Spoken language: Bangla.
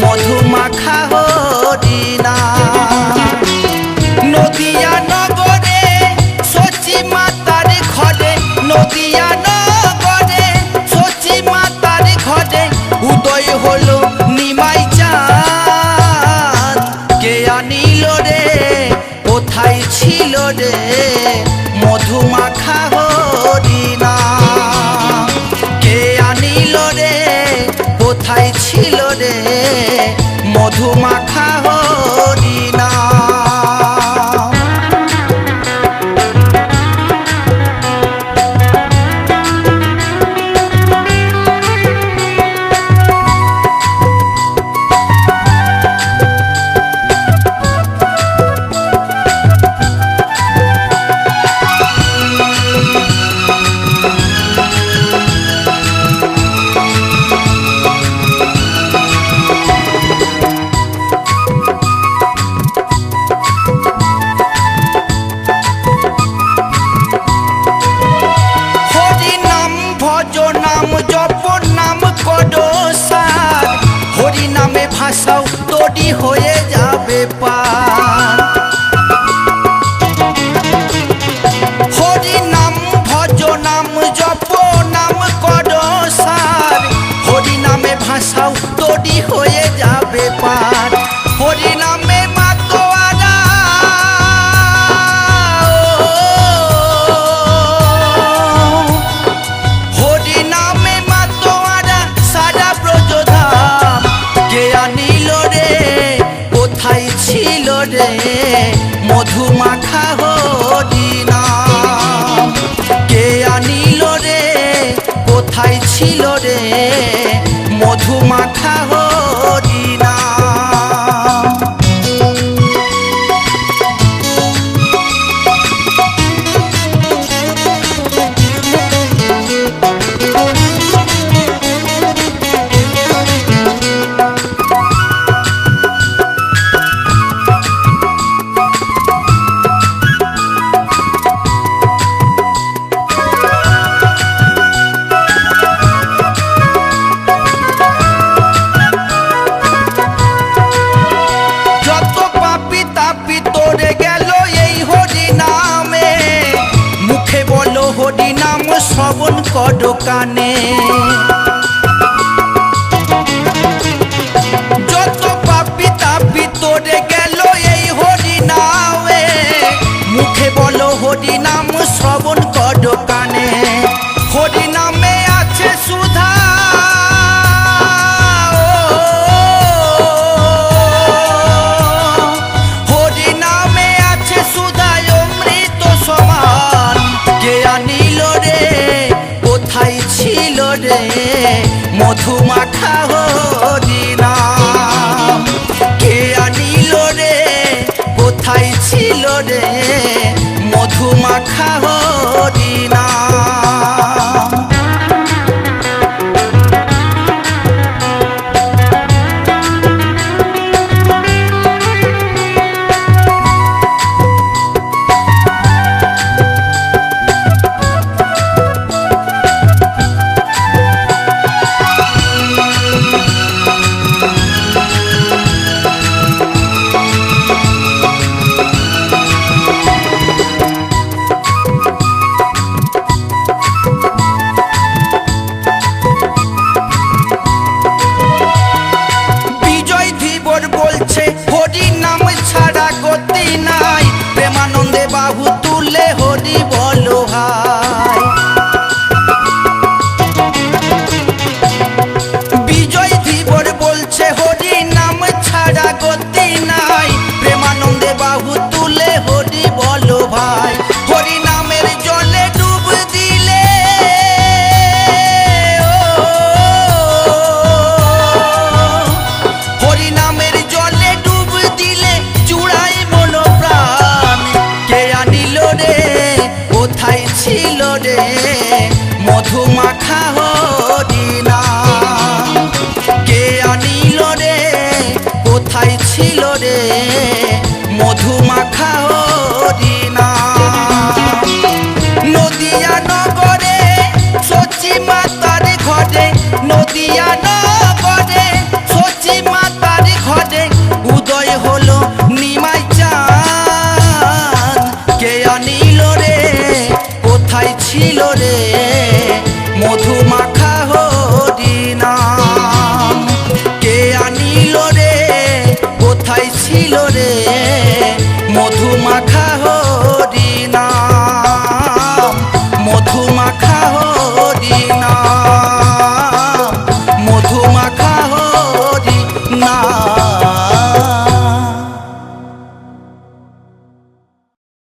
মধুমাখা হরিনাম। নদিয়া নগরে সচি মাতার ঘরে, নদিয়া নগরে সচি মাতার ঘরে উদয় হলো নিমাই চাঁদ। কে আনিল রে, কোথায় ছিল রে মধুমাখা হরিনাম। কে আনিল রে, কোথায় ছিল রে মধুমাখা হরিনাম। ভাষাও তৈরি হয়ে যাবে পার। হরি নাম ভজ নাম জপ নাম কর সার, হরি নামে ভাষাও তৈরি হয়ে যাবে পার। হরি নামে মাতোয়ারা হরি নামে মাতোয়ারা সারা ব্রজধাম। কে আনিল রে, কোথায় ছিল রে মধুমাখা হরিনাম। কে আনিল রে, কোথায় ছিল রে মধুমাখা হরিনাম। হরি নাম শ্রবণ কর কানে।